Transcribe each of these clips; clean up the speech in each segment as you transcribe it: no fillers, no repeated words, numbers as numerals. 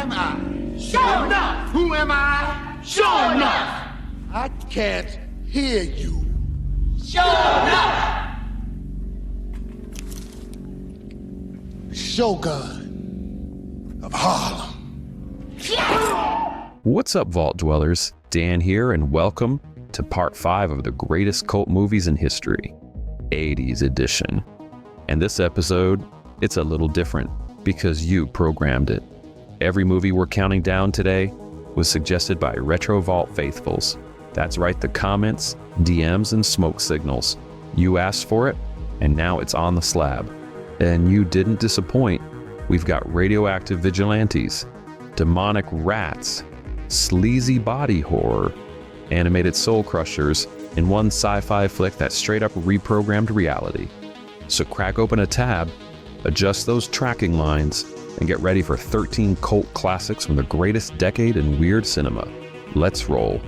am I? Sure enough. Who am I? Sure enough. I can't hear you. Sure enough. Shogun of Harlem. What's up, Vault Dwellers? Dan here, and welcome to part 5 of the greatest cult movies in history, 80s edition. And this episode, it's a little different because you programmed it. Every movie we're counting down today was suggested by Retro Vault faithfuls. That's right, the comments, DMs, and smoke signals. You asked for it, and now it's on the slab. And you didn't disappoint. We've got radioactive vigilantes, demonic rats, sleazy body horror, animated soul crushers, and one sci-fi flick that straight up reprogrammed reality. So crack open a tab, adjust those tracking lines, and get ready for 13 cult classics from the greatest decade in weird cinema. Let's roll.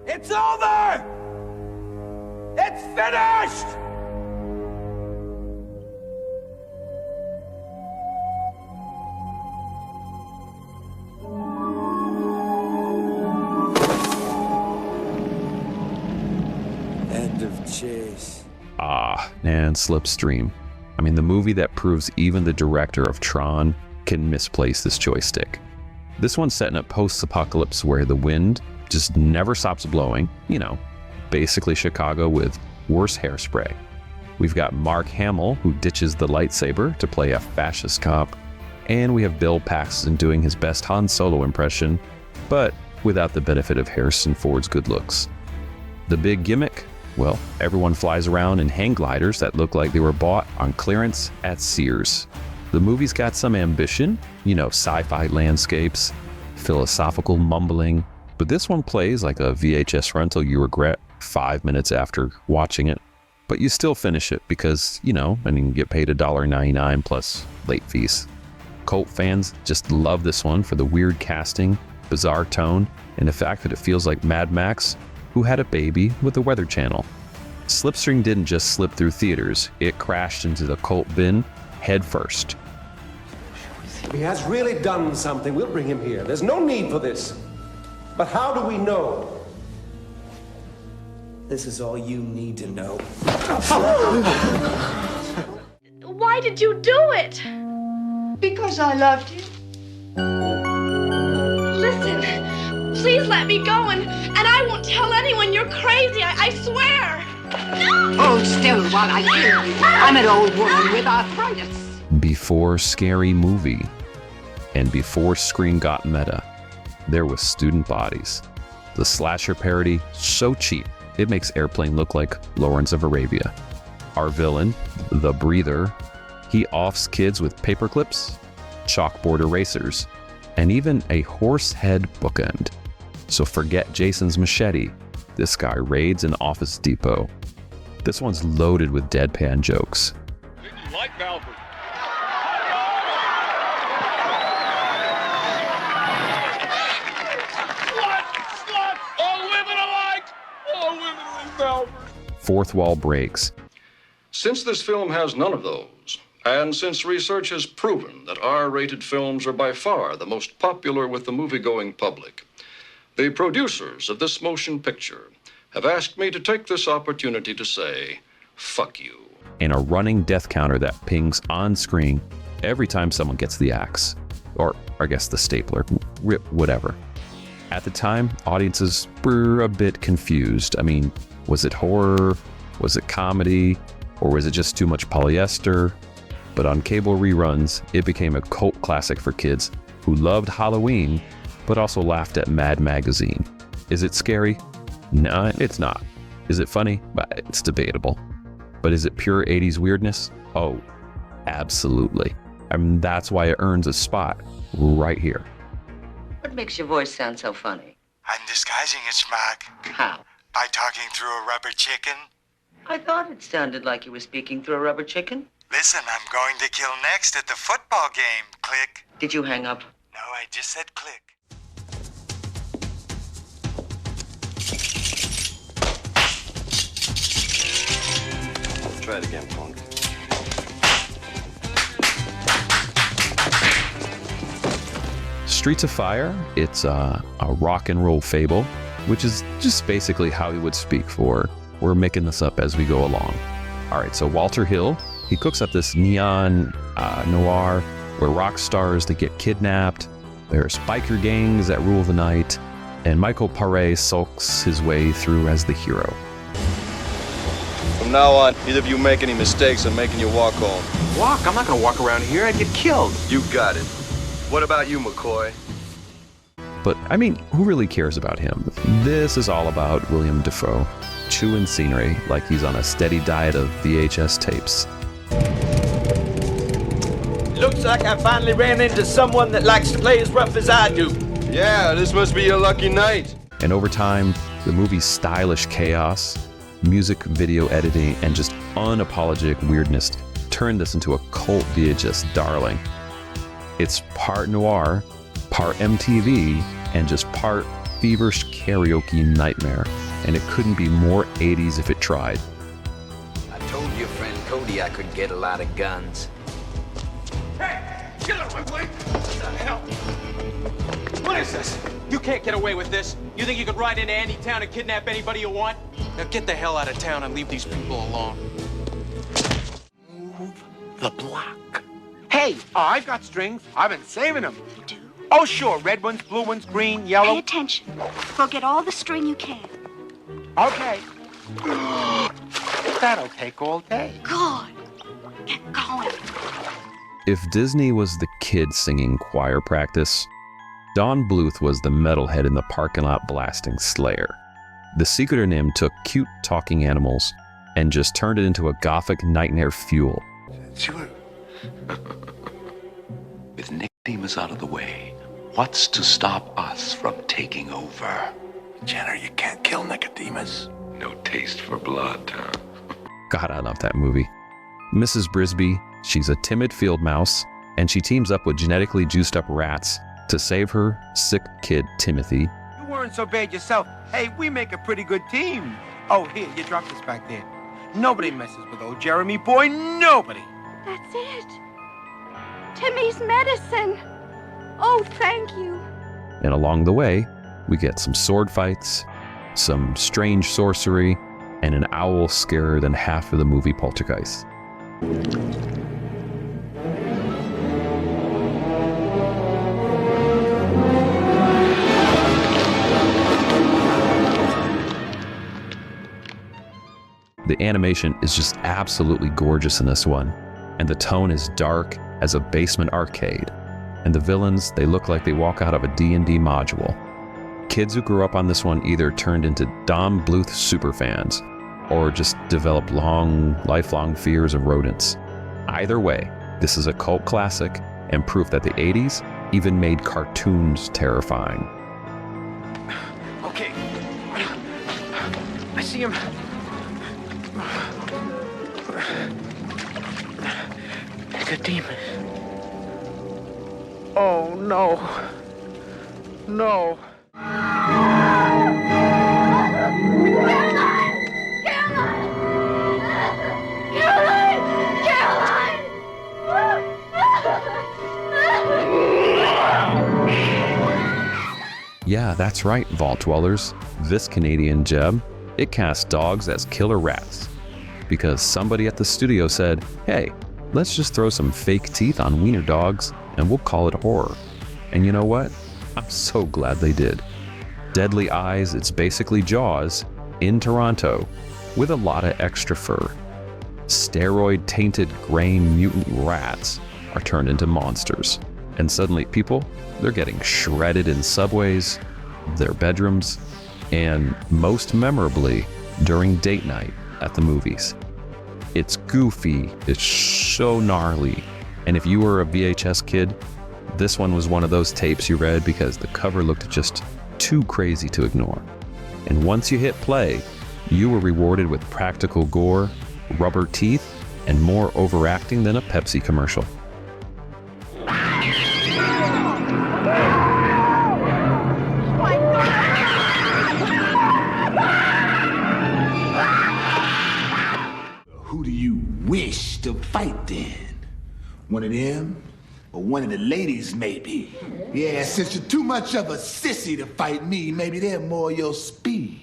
It's over! It's finished! End of chase. And Slipstream. I mean, the movie that proves even the director of Tron can misplace this joystick. This one's set in a post-apocalypse where the wind just never stops blowing, you know, basically Chicago with worse hairspray. We've got Mark Hamill, who ditches the lightsaber to play a fascist cop, and we have Bill Paxton doing his best Han Solo impression, but without the benefit of Harrison Ford's good looks. The big gimmick? Well, everyone flies around in hang gliders that look like they were bought on clearance at Sears. The movie's got some ambition, you know, sci-fi landscapes, philosophical mumbling, but this one plays like a VHS rental you regret 5 minutes after watching it. But you still finish it because, you know, and you can get paid $1.99 plus late fees. Cult fans just love this one for the weird casting, bizarre tone, and the fact that it feels like Mad Max, who had a baby with the Weather Channel. Slipstream didn't just slip through theaters, it crashed into the cult bin head first. If he has really done something, we'll bring him here. There's no need for this. But how do we know? This is all you need to know. Why did you do it? Because I loved you. Listen, please let me go and I won't tell anyone you're crazy, I swear. Hold still while I heal you. I'm an old woman with arthritis. Before Scary Movie, and before Scream got meta, there was Student Bodies. The slasher parody, so cheap, it makes Airplane look like Lawrence of Arabia. Our villain, the Breather, he offs kids with paper clips, chalkboard erasers, and even a horse head bookend. So forget Jason's machete, this guy raids an Office Depot. This one's loaded with deadpan jokes. Like Valverde. Fourth wall breaks. Since this film has none of those, and since research has proven that R-rated films are by far the most popular with the movie-going public, the producers of this motion picture have asked me to take this opportunity to say, fuck you. And a running death counter that pings on screen every time someone gets the axe. Or, I guess, the stapler. Whatever. At the time, audiences were a bit confused. I mean, was it horror? Was it comedy? Or was it just too much polyester? But on cable reruns, it became a cult classic for kids who loved Halloween, but also laughed at Mad Magazine. Is it scary? No, it's not. Is it funny? It's debatable. But is it pure 80s weirdness? Oh, absolutely. I mean, that's why it earns a spot right here. What makes your voice sound so funny? I'm disguising it, Schmack. How? By talking through a rubber chicken. I thought it sounded like you were speaking through a rubber chicken. Listen, I'm going to kill next at the football game. Click. Did you hang up? No, I just said click. Try it again, punk. Streets of Fire, it's a rock and roll fable, which is just basically how he would speak for, we're making this up as we go along. All right, so Walter Hill, he cooks up this neon noir where rock stars, they get kidnapped, there's biker gangs that rule the night, and Michael Paré sulks his way through as the hero. From now on, either of you make any mistakes, I'm making you walk home. Walk? I'm not gonna walk around here. I'd get killed. You got it. What about you, McCoy? But, I mean, who really cares about him? This is all about William Dafoe, chewing scenery like he's on a steady diet of VHS tapes. Looks like I finally ran into someone that likes to play as rough as I do. Yeah, this must be your lucky night. And over time, the movie's stylish chaos, music video editing, and just unapologetic weirdness turned this into a cult VHS darling. It's part noir, part MTV, and just part feverish karaoke nightmare. And it couldn't be more 80s if it tried. I told your friend Cody I could get a lot of guns. Hey! Get out of my way! What the hell? What is this? You can't get away with this. You think you could ride into any town and kidnap anybody you want? Now get the hell out of town and leave these people alone. Move the block. Hey, I've got strings. I've been saving them. You do? Oh, sure. Red ones, blue ones, green, yellow. Pay attention. Go get all the string you can. Okay. That'll take all day. Good. Get going. If Disney was the kid singing choir practice, Don Bluth was the metalhead in the parking lot blasting Slayer. The Secret of NIMH took cute talking animals and just turned it into a gothic nightmare fuel. Sure. With Nicodemus out of the way, what's to stop us from taking over? Jenner, you can't kill Nicodemus. No taste for blood, huh? God, I love that movie. Mrs. Brisby, she's a timid field mouse, and she teams up with genetically juiced up rats to save her sick kid, Timothy. You weren't so bad yourself. Hey, we make a pretty good team. Oh, here, you dropped this back there. Nobody messes with old Jeremy, boy. Nobody. That's it. Timmy's medicine. Oh, thank you. And along the way, we get some sword fights, some strange sorcery, and an owl scarier than half of the movie Poltergeist. The animation is just absolutely gorgeous in this one, and the tone is dark as a basement arcade. And the villains, they look like they walk out of a D&D module. Kids who grew up on this one either turned into Don Bluth superfans, or just developed lifelong fears of rodents. Either way, this is a cult classic and proof that the 80s even made cartoons terrifying. Okay. I see him. Nicodemus. Oh, no. No. Yeah, that's right, Vault Dwellers. This Canadian gem, it casts dogs as killer rats. Because somebody at the studio said, hey, let's just throw some fake teeth on wiener dogs and we'll call it horror. And you know what? I'm so glad they did. Deadly Eyes, it's basically Jaws in Toronto with a lot of extra fur. Steroid-tainted gray mutant rats are turned into monsters. And suddenly people, they're getting shredded in subways, their bedrooms, and most memorably, during date night at the movies. It's goofy, it's so gnarly, and if you were a VHS kid, this one was one of those tapes you read because the cover looked just too crazy to ignore. And once you hit play, you were rewarded with practical gore, rubber teeth, and more overacting than a Pepsi commercial. Who do you to fight then? One of them? Or one of the ladies, maybe? Yeah, since you're too much of a sissy to fight me, maybe they're more your speed.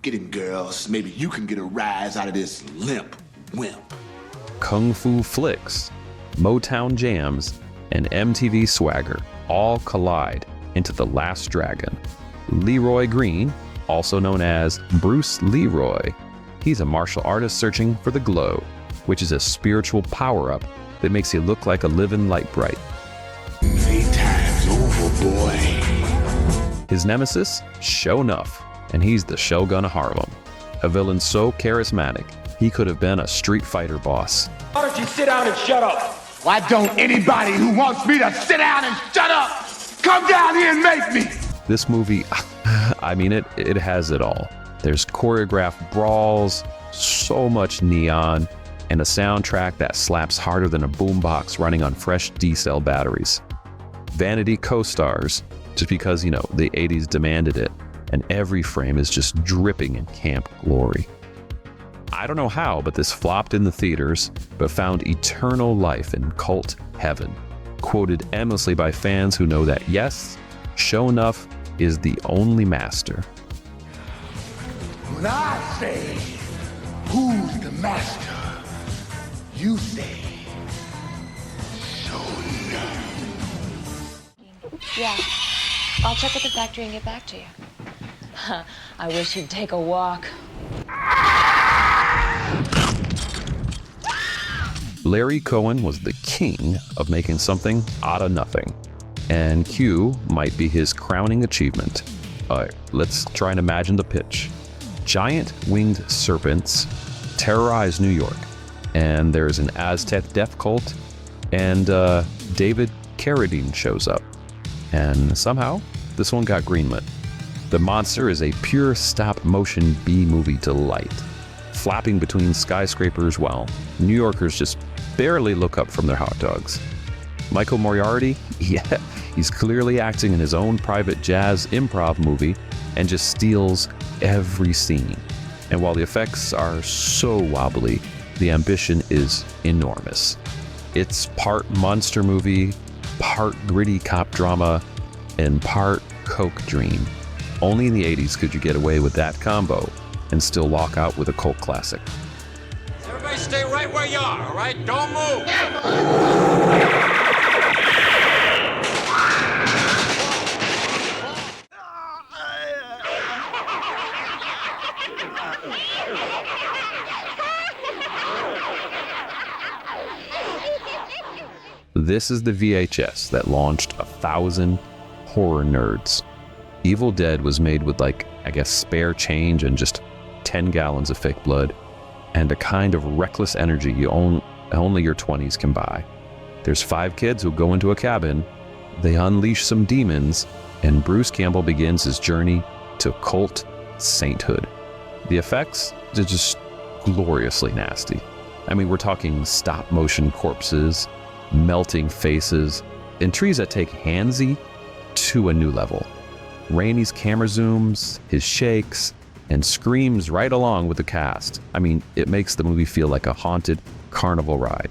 Get him, girls. Maybe you can get a rise out of this limp wimp. Kung fu flicks, Motown jams, and MTV swagger all collide into The Last Dragon. Leroy Green, also known as Bruce Leroy, he's a martial artist searching for the glow, which is a spiritual power-up that makes you look like a living light bright. 3 times over, boy. His nemesis, Sho'nuff, and he's the Shogun of Harlem. A villain so charismatic, he could have been a Street Fighter boss. Why don't you sit down and shut up? Why don't anybody who wants me to sit down and shut up come down here and make me? This movie, I mean, it has it all. There's choreographed brawls, so much neon, and a soundtrack that slaps harder than a boombox running on fresh D-cell batteries. Vanity co-stars, just because, you know, the 80s demanded it, and every frame is just dripping in camp glory. I don't know how, but this flopped in the theaters, but found eternal life in cult heaven. Quoted endlessly by fans who know that, yes, Sho'nuff is the only master. When I say, who's the master? You say, Yeah, I'll check at the factory and get back to you. I wish you'd take a walk. Larry Cohen was the king of making something out of nothing, and Q might be his crowning achievement. All right, let's try and imagine the pitch. Giant winged serpents terrorize New York, and there's an Aztec death cult, and David Carradine shows up. And somehow, this one got greenlit. The monster is a pure stop-motion B-movie delight, flapping between skyscrapers while New Yorkers just barely look up from their hot dogs. Michael Moriarty, yeah, he's clearly acting in his own private jazz improv movie and just steals every scene. And while the effects are so wobbly, the ambition is enormous. It's part monster movie, part gritty cop drama, and part coke dream. Only in the 80s could you get away with that combo and still walk out with a cult classic. Everybody stay right where you are, all right? Don't move. This is the VHS that launched 1,000 horror nerds. Evil Dead was made with, like, I guess, spare change and just 10 gallons of fake blood, and a kind of reckless energy only your 20s can buy. There's 5 kids who go into a cabin, they unleash some demons, and Bruce Campbell begins his journey to cult sainthood. The effects are just gloriously nasty. I mean, we're talking stop-motion corpses, melting faces, and trees that take Handsy to a new level. Rainey's camera zooms, his shakes, and screams right along with the cast. I mean, it makes the movie feel like a haunted carnival ride.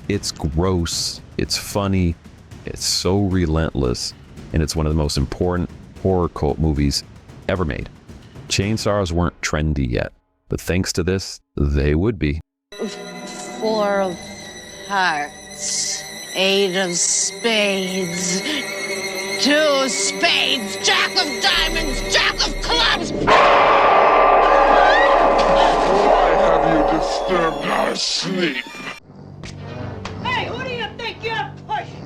It's gross, it's funny, it's so relentless, and it's one of the most important horror cult movies ever made. Chainsaws weren't trendy yet, but thanks to this, they would be. 4 of hearts, 8 of spades, 2 spades, jack of diamonds, jack of clubs. Why have you disturbed our sleep? Hey, who do you think you're pushing?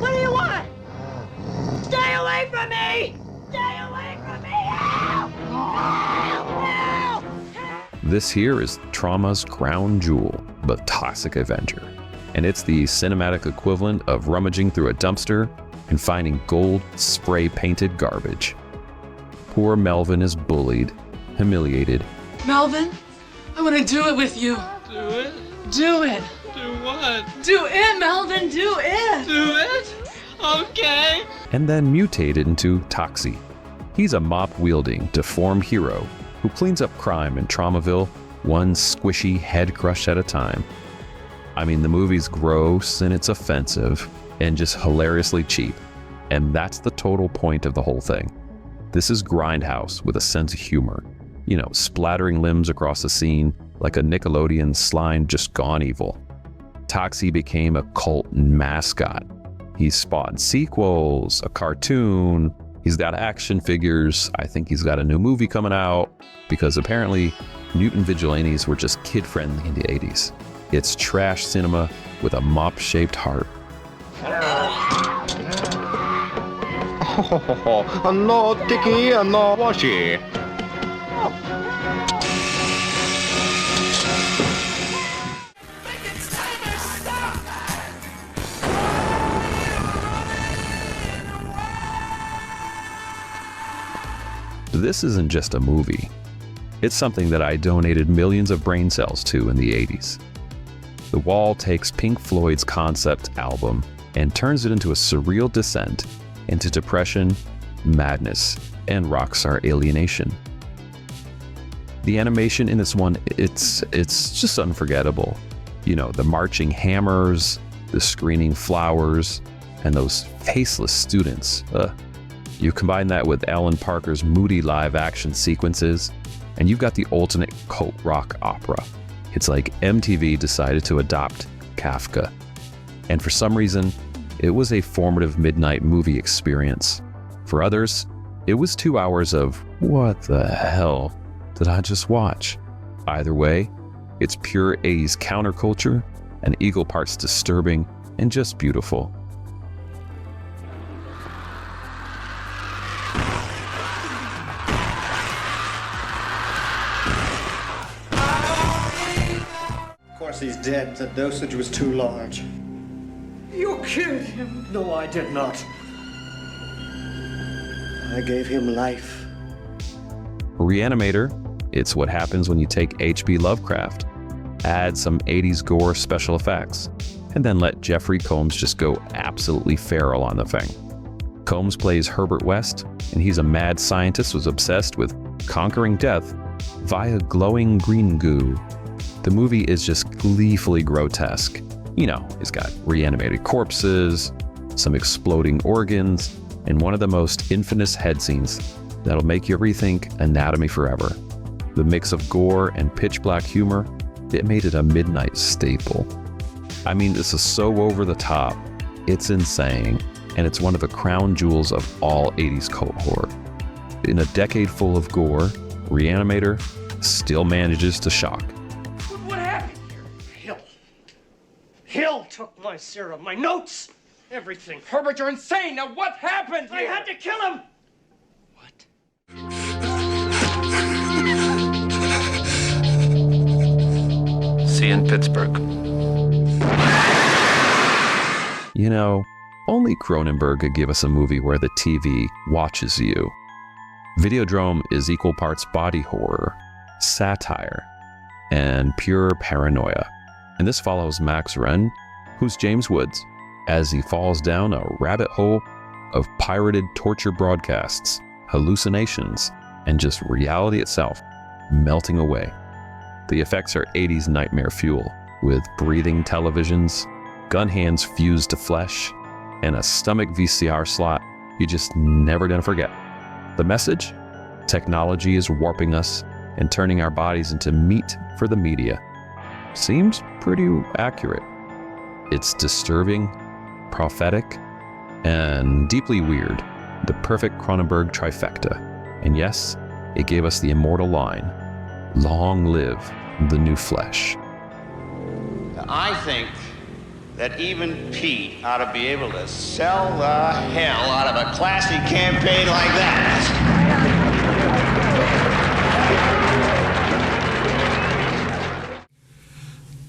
What do you want? Stay away from me! Stay away from me! Help! Help! Help! This here is Trauma's crown jewel, the Toxic Avenger. And it's the cinematic equivalent of rummaging through a dumpster and finding gold spray-painted garbage. Poor Melvin is bullied, humiliated. Melvin, I want to do it with you. Do it? Do it. Do what? Do it, Melvin, do it. Do it? Okay. And then mutated into Toxie. He's a mop-wielding, deformed hero who cleans up crime in Traumaville one squishy head crush at a time. I mean, the movie's gross and it's offensive and just hilariously cheap. And that's the total point of the whole thing. This is Grindhouse with a sense of humor. You know, splattering limbs across the scene like a Nickelodeon slime just gone evil. Toxie became a cult mascot. He's spawned sequels, a cartoon, he's got action figures. I think he's got a new movie coming out because apparently mutant vigilantes were just kid-friendly in the 80s. It's trash cinema with a mop-shaped heart. No sticky, no washy. This isn't just a movie. It's something that I donated millions of brain cells to in the 80s. The Wall takes Pink Floyd's concept album and turns it into a surreal descent into depression, madness, and rockstar alienation. The animation in this one, it's just unforgettable. You know, the marching hammers, the screaming flowers, and those faceless students. You combine that with Alan Parker's moody live action sequences, and you've got the ultimate cult rock opera. It's like MTV decided to adopt Kafka. And for some reason, it was a formative midnight movie experience. For others, it was 2 hours of, what the hell did I just watch? Either way, it's pure 80s counterculture and equal parts disturbing and just beautiful. Of course he's dead. The dosage was too large. You killed him. No, I did not. I gave him life. Re-Animator, it's what happens when you take H.P. Lovecraft, add some 80s gore special effects, and then let Jeffrey Combs just go absolutely feral on the thing. Combs plays Herbert West, and he's a mad scientist who's obsessed with conquering death via glowing green goo. The movie is just gleefully grotesque. You know, it's got reanimated corpses, some exploding organs, and one of the most infamous head scenes that'll make you rethink anatomy forever. The mix of gore and pitch black humor, it made it a midnight staple. I mean, this is so over the top, it's insane, and it's one of the crown jewels of all 80s cult horror. In a decade full of gore, Re-Animator still manages to shock. What happened here? Hill took my serum, my notes, everything. Herbert, you're insane! Now what happened here? I had to kill him! See you in Pittsburgh. You know, only Cronenberg could give us a movie where the TV watches you. Videodrome is equal parts body horror, satire, and pure paranoia. And this follows Max Wren, who's James Woods, as he falls down a rabbit hole of pirated torture broadcasts, hallucinations, and just reality itself melting away. The effects are 80s nightmare fuel, with breathing televisions, gun hands fused to flesh, and a stomach VCR slot you're just never gonna forget. The message? Technology is warping us and turning our bodies into meat for the media. Seems pretty accurate. It's disturbing, prophetic, and deeply weird. The perfect Cronenberg trifecta. And yes, it gave us the immortal line, "Long live the new flesh." I think that even Pete ought to be able to sell the hell out of a classy campaign like that.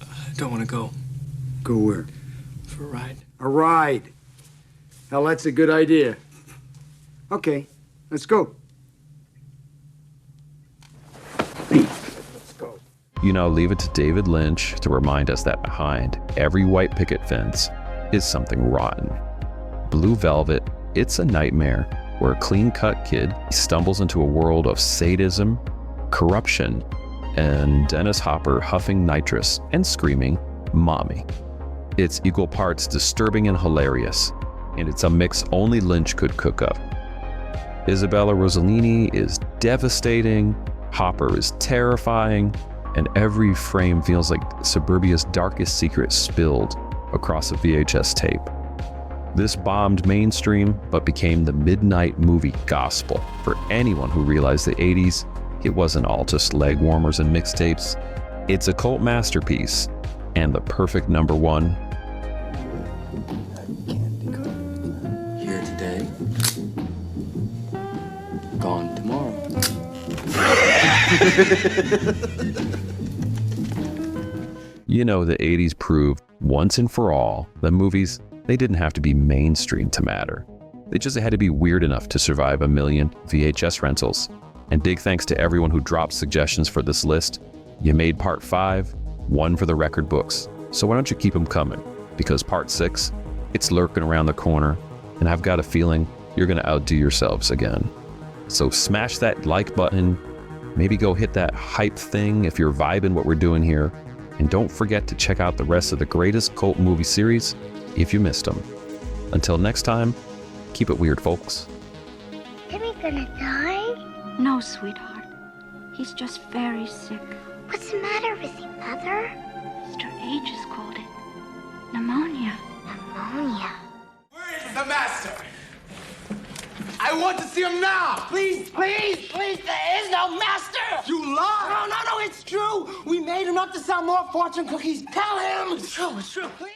I don't want to go. Go where? For a ride. A ride. Hell, that's a good idea. Okay, let's go. You know, leave it to David Lynch to remind us that behind every white picket fence is something rotten. Blue Velvet, it's a nightmare where a clean-cut kid stumbles into a world of sadism, corruption, and Dennis Hopper huffing nitrous and screaming, "Mommy." It's equal parts disturbing and hilarious, and it's a mix only Lynch could cook up. Isabella Rossellini is devastating, Hopper is terrifying, and every frame feels like suburbia's darkest secret spilled across a VHS tape. This bombed mainstream, but became the midnight movie gospel for anyone who realized the 80s, it wasn't all just leg warmers and mixtapes. It's a cult masterpiece, and the perfect #1. Here today, gone tomorrow. You know, the 80s proved once and for all that movies, they didn't have to be mainstream to matter. They just had to be weird enough to survive a million VHS rentals. And big thanks to everyone who dropped suggestions for this list. You made part 5, one for the record books. So why don't you keep them coming? Because part 6, it's lurking around the corner, and I've got a feeling you're gonna outdo yourselves again. So smash that like button, maybe go hit that hype thing if you're vibing what we're doing here, and don't forget to check out the rest of the greatest cult movie series if you missed them. Until next time, keep it weird, folks. Timmy gonna die? No, sweetheart. He's just very sick. What's the matter with him, Mother? Mr. H has called it pneumonia. Pneumonia? Where is the master? I want to see him now! Please, please, please, there is no master! You lie! No, it's true! We made him up to sell more fortune cookies. Tell him! It's true, please.